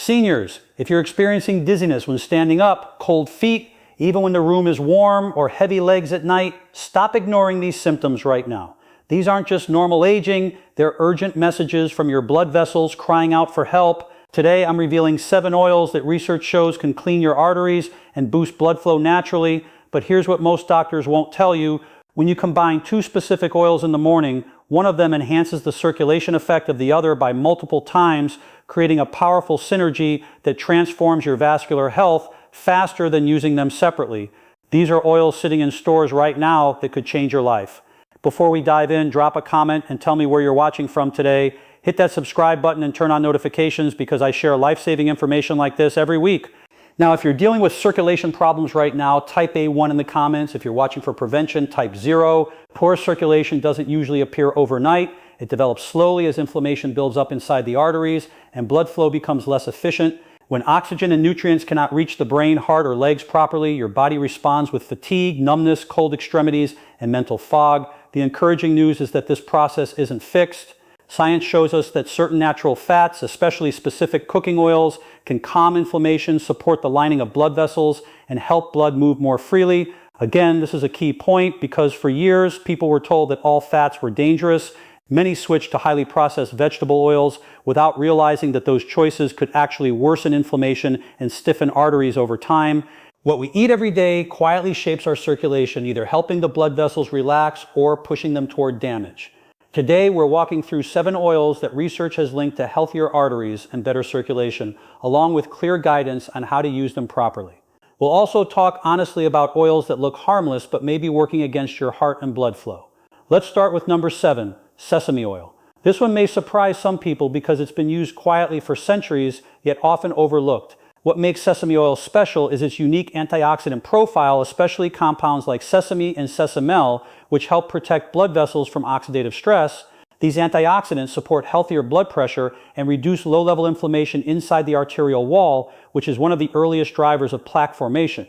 Seniors, if you're experiencing dizziness when standing up, cold feet, even when the room is warm, or heavy legs at night, stop ignoring these symptoms right now. These aren't just normal aging, they're urgent messages from your blood vessels crying out for help. Today I'm revealing 7 oils that research shows can clean your arteries and boost blood flow naturally, but here's what most doctors won't tell you. When you combine 2 specific oils in the morning, one of them enhances the circulation effect of the other by multiple times, creating a powerful synergy that transforms your vascular health faster than using them separately. These are oils sitting in stores right now that could change your life. Before we dive in, drop a comment and tell me where you're watching from today. Hit that subscribe button and turn on notifications because I share life-saving information like this every week. Now, if you're dealing with circulation problems right now, type A1 in the comments. If you're watching for prevention, type 0. Poor circulation doesn't usually appear overnight. It develops slowly as inflammation builds up inside the arteries and blood flow becomes less efficient. When oxygen and nutrients cannot reach the brain, heart, or legs properly, your body responds with fatigue, numbness, cold extremities, and mental fog. The encouraging news is that this process isn't fixed. Science shows us that certain natural fats, especially specific cooking oils, can calm inflammation, support the lining of blood vessels, and help blood move more freely. Again, this is a key point because for years, people were told that all fats were dangerous. Many switched to highly processed vegetable oils without realizing that those choices could actually worsen inflammation and stiffen arteries over time. What we eat every day quietly shapes our circulation, either helping the blood vessels relax or pushing them toward damage. Today, we're walking through 7 oils that research has linked to healthier arteries and better circulation, along with clear guidance on how to use them properly. We'll also talk honestly about oils that look harmless but may be working against your heart and blood flow. Let's start with number 7, sesame oil. This one may surprise some people because it's been used quietly for centuries, yet often overlooked. What makes sesame oil special is its unique antioxidant profile, especially compounds like sesame and sesamel, which help protect blood vessels from oxidative stress. These antioxidants support healthier blood pressure and reduce low-level inflammation inside the arterial wall, which is one of the earliest drivers of plaque formation.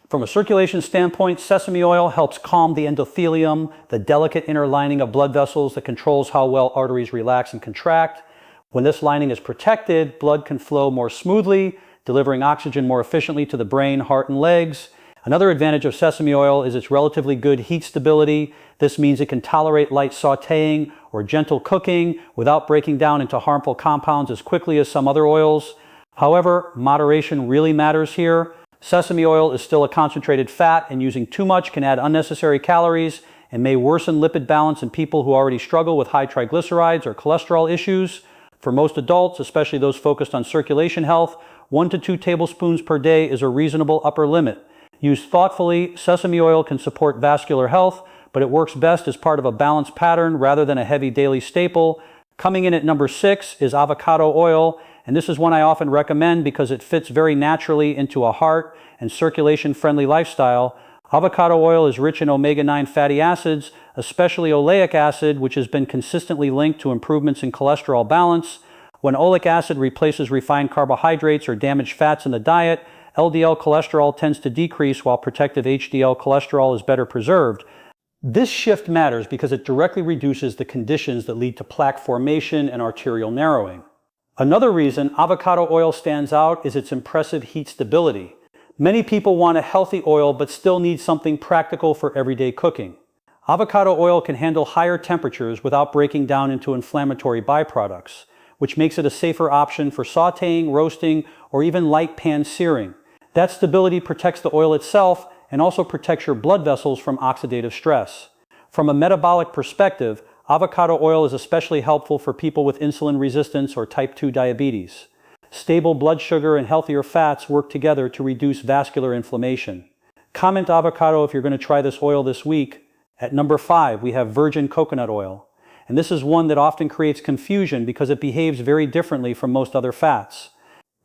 From a circulation standpoint, sesame oil helps calm the endothelium, the delicate inner lining of blood vessels that controls how well arteries relax and contract. When this lining is protected, blood can flow more smoothly, delivering oxygen more efficiently to the brain, heart, and legs. Another advantage of sesame oil is its relatively good heat stability. This means it can tolerate light sautéing or gentle cooking without breaking down into harmful compounds as quickly as some other oils. However, moderation really matters here. Sesame oil is still a concentrated fat, and using too much can add unnecessary calories and may worsen lipid balance in people who already struggle with high triglycerides or cholesterol issues. For most adults, especially those focused on circulation health, 1 to 2 tablespoons per day is a reasonable upper limit. Used thoughtfully, sesame oil can support vascular health, but it works best as part of a balanced pattern rather than a heavy daily staple. Coming in at number 6 is avocado oil, and this is one I often recommend because it fits very naturally into a heart and circulation-friendly lifestyle. Avocado oil is rich in omega-9 fatty acids, especially oleic acid, which has been consistently linked to improvements in cholesterol balance. When oleic acid replaces refined carbohydrates or damaged fats in the diet, LDL cholesterol tends to decrease while protective HDL cholesterol is better preserved. This shift matters because it directly reduces the conditions that lead to plaque formation and arterial narrowing. Another reason avocado oil stands out is its impressive heat stability. Many people want a healthy oil but still need something practical for everyday cooking. Avocado oil can handle higher temperatures without breaking down into inflammatory byproducts, which makes it a safer option for sautéing, roasting, or even light pan searing. That stability protects the oil itself and also protects your blood vessels from oxidative stress. From a metabolic perspective, avocado oil is especially helpful for people with insulin resistance or type 2 diabetes. Stable blood sugar and healthier fats work together to reduce vascular inflammation. Comment avocado if you're going to try this oil this week. At number 5, we have virgin coconut oil. And this is one that often creates confusion because it behaves very differently from most other fats.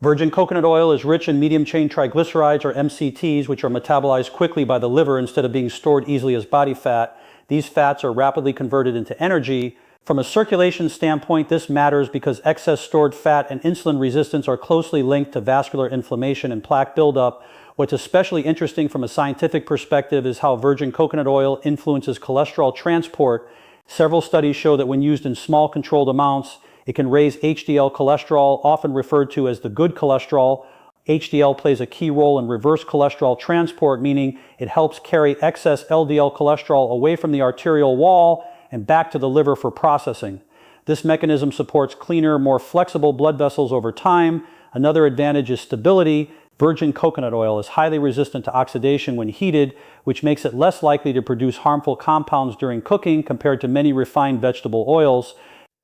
Virgin coconut oil is rich in medium-chain triglycerides, or MCTs, which are metabolized quickly by the liver instead of being stored easily as body fat. These fats are rapidly converted into energy. From a circulation standpoint, this matters because excess stored fat and insulin resistance are closely linked to vascular inflammation and plaque buildup. What's especially interesting from a scientific perspective is how virgin coconut oil influences cholesterol transport. Several studies show that when used in small controlled amounts, It can raise HDL cholesterol, often referred to as the good cholesterol. HDL plays a key role in reverse cholesterol transport, meaning it helps carry excess LDL cholesterol away from the arterial wall and back to the liver for processing. This mechanism supports cleaner, more flexible blood vessels over time. Another advantage is stability. Virgin coconut oil is highly resistant to oxidation when heated, which makes it less likely to produce harmful compounds during cooking compared to many refined vegetable oils.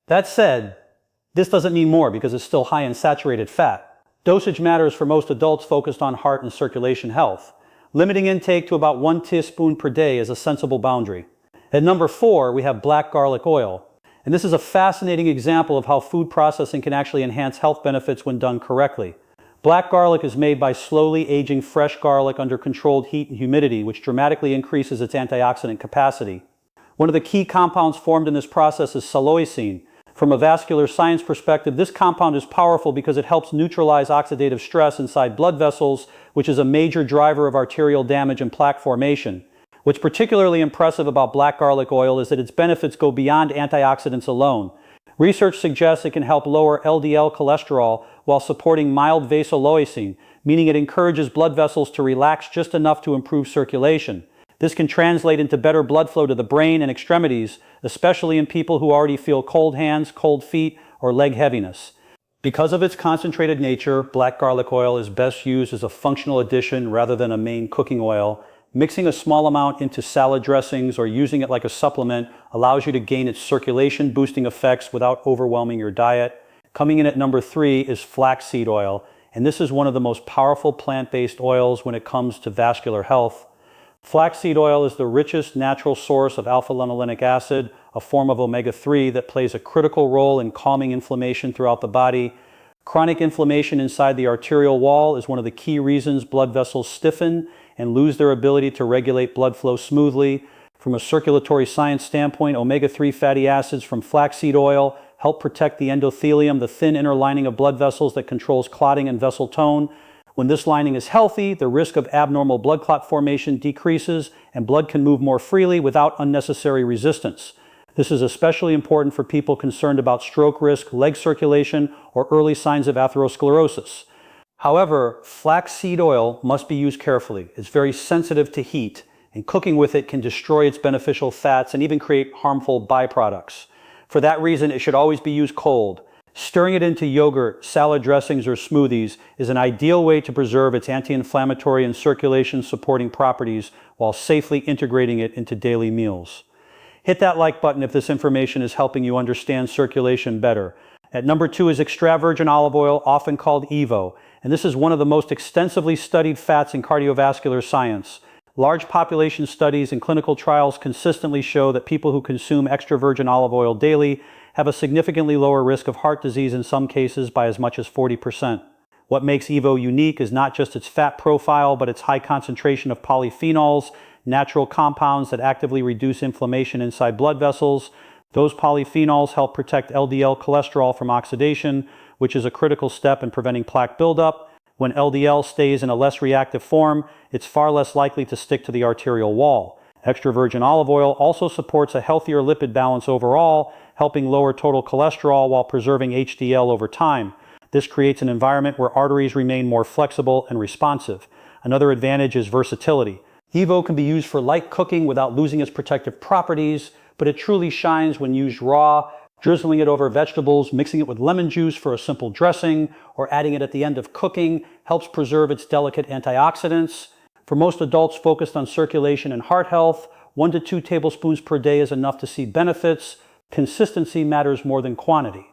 That said, this doesn't mean more because it's still high in saturated fat. Dosage matters for most adults focused on heart and circulation health. Limiting intake to about 1 teaspoon per day is a sensible boundary. At number 4, we have black garlic oil. And this is a fascinating example of how food processing can actually enhance health benefits when done correctly. Black garlic is made by slowly aging fresh garlic under controlled heat and humidity, which dramatically increases its antioxidant capacity. One of the key compounds formed in this process is psilocybin. From a vascular science perspective, this compound is powerful because it helps neutralize oxidative stress inside blood vessels, which is a major driver of arterial damage and plaque formation. What's particularly impressive about black garlic oil is that its benefits go beyond antioxidants alone. Research suggests it can help lower LDL cholesterol while supporting mild vasoloicine, meaning it encourages blood vessels to relax just enough to improve circulation. This can translate into better blood flow to the brain and extremities, especially in people who already feel cold hands, cold feet, or leg heaviness. Because of its concentrated nature, black garlic oil is best used as a functional addition rather than a main cooking oil. Mixing a small amount into salad dressings or using it like a supplement allows you to gain its circulation-boosting effects without overwhelming your diet. Coming in at number 3 is flaxseed oil, and this is one of the most powerful plant-based oils when it comes to vascular health. Flaxseed oil is the richest natural source of alpha-linolenic acid, a form of omega-3 that plays a critical role in calming inflammation throughout the body. Chronic inflammation inside the arterial wall is one of the key reasons blood vessels stiffen and lose their ability to regulate blood flow smoothly. From a circulatory science standpoint, omega-3 fatty acids from flaxseed oil help protect the endothelium, the thin inner lining of blood vessels that controls clotting and vessel tone. When this lining is healthy, the risk of abnormal blood clot formation decreases and blood can move more freely without unnecessary resistance. This is especially important for people concerned about stroke risk, leg circulation, or early signs of atherosclerosis. However, flaxseed oil must be used carefully. It's very sensitive to heat, and cooking with it can destroy its beneficial fats and even create harmful byproducts. For that reason, it should always be used cold. Stirring it into yogurt, salad dressings, or smoothies is an ideal way to preserve its anti-inflammatory and circulation-supporting properties while safely integrating it into daily meals. Hit that like button if this information is helping you understand circulation better. At number 2 is extra virgin olive oil, often called EVO, and this is one of the most extensively studied fats in cardiovascular science. Large population studies and clinical trials consistently show that people who consume extra virgin olive oil daily have a significantly lower risk of heart disease in some cases by as much as 40%. What makes EVO unique is not just its fat profile, but its high concentration of polyphenols, natural compounds that actively reduce inflammation inside blood vessels. Those polyphenols help protect LDL cholesterol from oxidation, which is a critical step in preventing plaque buildup. When LDL stays in a less reactive form, it's far less likely to stick to the arterial wall. Extra virgin olive oil also supports a healthier lipid balance overall, helping lower total cholesterol while preserving HDL over time. This creates an environment where arteries remain more flexible and responsive. Another advantage is versatility. EVO can be used for light cooking without losing its protective properties, but it truly shines when used raw, drizzling it over vegetables, mixing it with lemon juice for a simple dressing, or adding it at the end of cooking helps preserve its delicate antioxidants. For most adults focused on circulation and heart health, 1 to 2 tablespoons per day is enough to see benefits. Consistency matters more than quantity.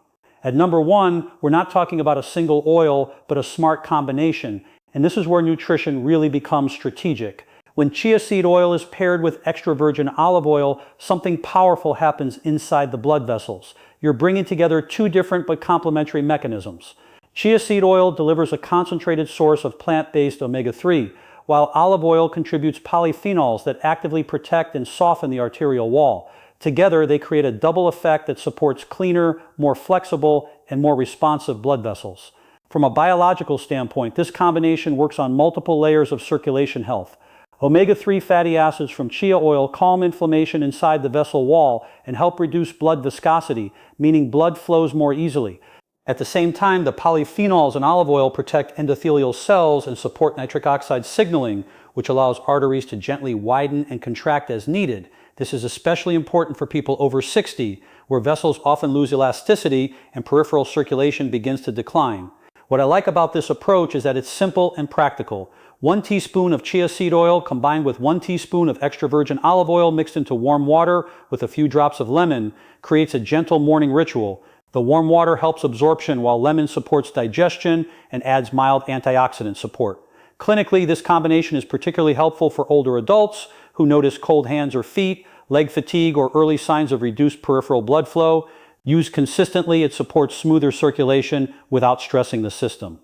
At number 1, we're not talking about a single oil, but a smart combination, and this is where nutrition really becomes strategic. When chia seed oil is paired with extra virgin olive oil, something powerful happens inside the blood vessels. You're bringing together 2 different but complementary mechanisms. Chia seed oil delivers a concentrated source of plant-based omega-3, while olive oil contributes polyphenols that actively protect and soften the arterial wall. Together, they create a double effect that supports cleaner, more flexible, and more responsive blood vessels. From a biological standpoint, this combination works on multiple layers of circulation health. Omega-3 fatty acids from chia oil calm inflammation inside the vessel wall and help reduce blood viscosity, meaning blood flows more easily. At the same time, the polyphenols in olive oil protect endothelial cells and support nitric oxide signaling, which allows arteries to gently widen and contract as needed. This is especially important for people over 60, where vessels often lose elasticity and peripheral circulation begins to decline. What I like about this approach is that it's simple and practical. 1 teaspoon of chia seed oil combined with 1 teaspoon of extra virgin olive oil mixed into warm water with a few drops of lemon creates a gentle morning ritual. The warm water helps absorption while lemon supports digestion and adds mild antioxidant support. Clinically, this combination is particularly helpful for older adults who notice cold hands or feet, leg fatigue, or early signs of reduced peripheral blood flow. Used consistently, it supports smoother circulation without stressing the system.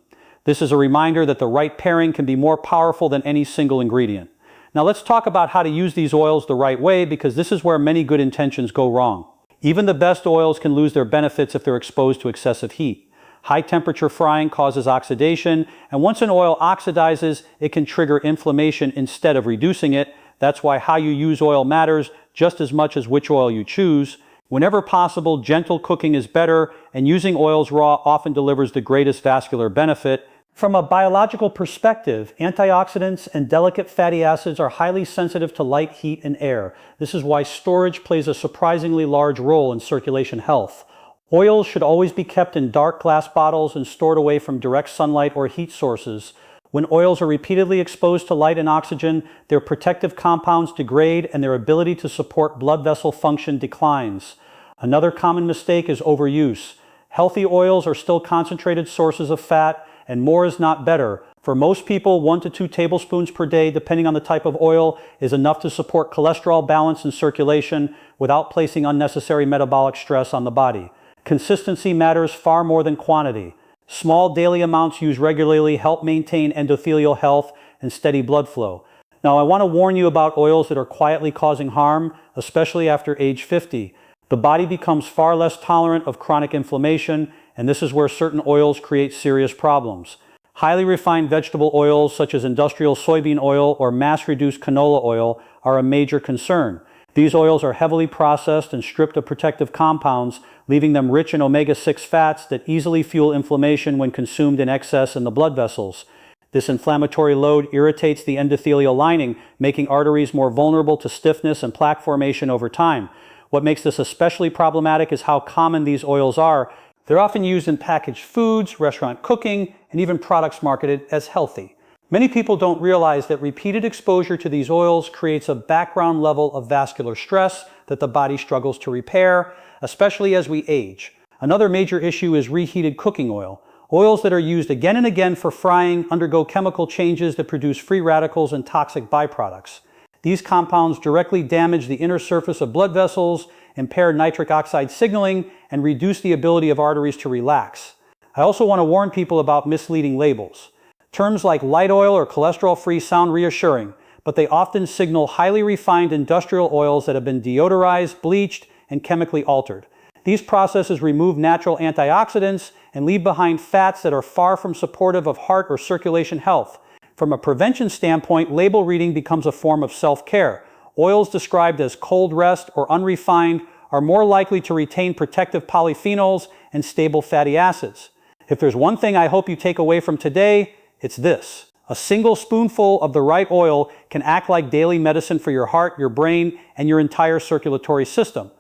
This is a reminder that the right pairing can be more powerful than any single ingredient. Now let's talk about how to use these oils the right way, because this is where many good intentions go wrong. Even the best oils can lose their benefits if they're exposed to excessive heat. High temperature frying causes oxidation, and once an oil oxidizes, it can trigger inflammation instead of reducing it. That's why how you use oil matters just as much as which oil you choose. Whenever possible, gentle cooking is better, and using oils raw often delivers the greatest vascular benefit. From a biological perspective, antioxidants and delicate fatty acids are highly sensitive to light, heat, and air. This is why storage plays a surprisingly large role in circulation health. Oils should always be kept in dark glass bottles and stored away from direct sunlight or heat sources. When oils are repeatedly exposed to light and oxygen, their protective compounds degrade and their ability to support blood vessel function declines. Another common mistake is overuse. Healthy oils are still concentrated sources of fat, and more is not better. For most people, 1 to 2 tablespoons per day, depending on the type of oil, is enough to support cholesterol balance and circulation without placing unnecessary metabolic stress on the body. Consistency matters far more than quantity. Small daily amounts used regularly help maintain endothelial health and steady blood flow. Now, I want to warn you about oils that are quietly causing harm, especially after age 50. The body becomes far less tolerant of chronic inflammation, and this is where certain oils create serious problems. Highly refined vegetable oils such as industrial soybean oil or mass-reduced canola oil are a major concern. These oils are heavily processed and stripped of protective compounds, leaving them rich in omega-6 fats that easily fuel inflammation when consumed in excess in the blood vessels. This inflammatory load irritates the endothelial lining, making arteries more vulnerable to stiffness and plaque formation over time. What makes this especially problematic is how common these oils are. They're often used in packaged foods, restaurant cooking, and even products marketed as healthy. Many people don't realize that repeated exposure to these oils creates a background level of vascular stress that the body struggles to repair, especially as we age. Another major issue is reheated cooking oil. Oils that are used again and again for frying undergo chemical changes that produce free radicals and toxic byproducts. These compounds directly damage the inner surface of blood vessels, impair nitric oxide signaling, and reduce the ability of arteries to relax. I also want to warn people about misleading labels. Terms like light oil or cholesterol-free sound reassuring, but they often signal highly refined industrial oils that have been deodorized, bleached, and chemically altered. These processes remove natural antioxidants and leave behind fats that are far from supportive of heart or circulation health. From a prevention standpoint, label reading becomes a form of self-care. Oils described as cold rest or unrefined are more likely to retain protective polyphenols and stable fatty acids. If there's one thing I hope you take away from today, it's this. A single spoonful of the right oil can act like daily medicine for your heart, your brain, and your entire circulatory system.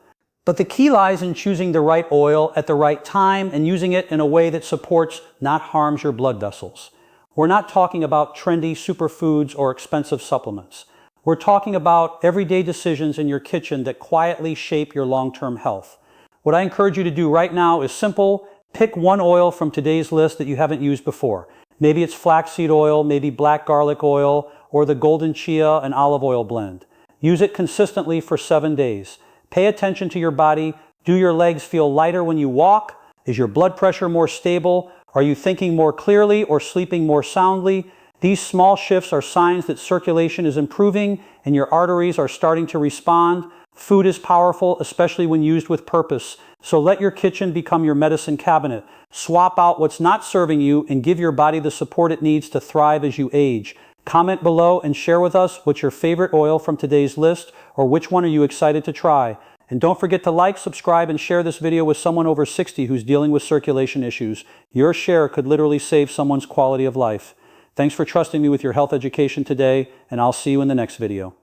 But the key lies in choosing the right oil at the right time and using it in a way that supports, not harms your blood vessels. We're not talking about trendy superfoods or expensive supplements. We're talking about everyday decisions in your kitchen that quietly shape your long-term health. What I encourage you to do right now is simple. Pick one oil from today's list that you haven't used before. Maybe it's flaxseed oil, maybe black garlic oil, or the golden chia and olive oil blend. Use it consistently for 7 days. Pay attention to your body. Do your legs feel lighter when you walk? Is your blood pressure more stable? Are you thinking more clearly or sleeping more soundly? These small shifts are signs that circulation is improving and your arteries are starting to respond. Food is powerful, especially when used with purpose. So let your kitchen become your medicine cabinet. Swap out what's not serving you and give your body the support it needs to thrive as you age. Comment below and share with us what's your favorite oil from today's list, or which one are you excited to try. And don't forget to like, subscribe, and share this video with someone over 60 who's dealing with circulation issues. Your share could literally save someone's quality of life. Thanks for trusting me with your health education today, and I'll see you in the next video.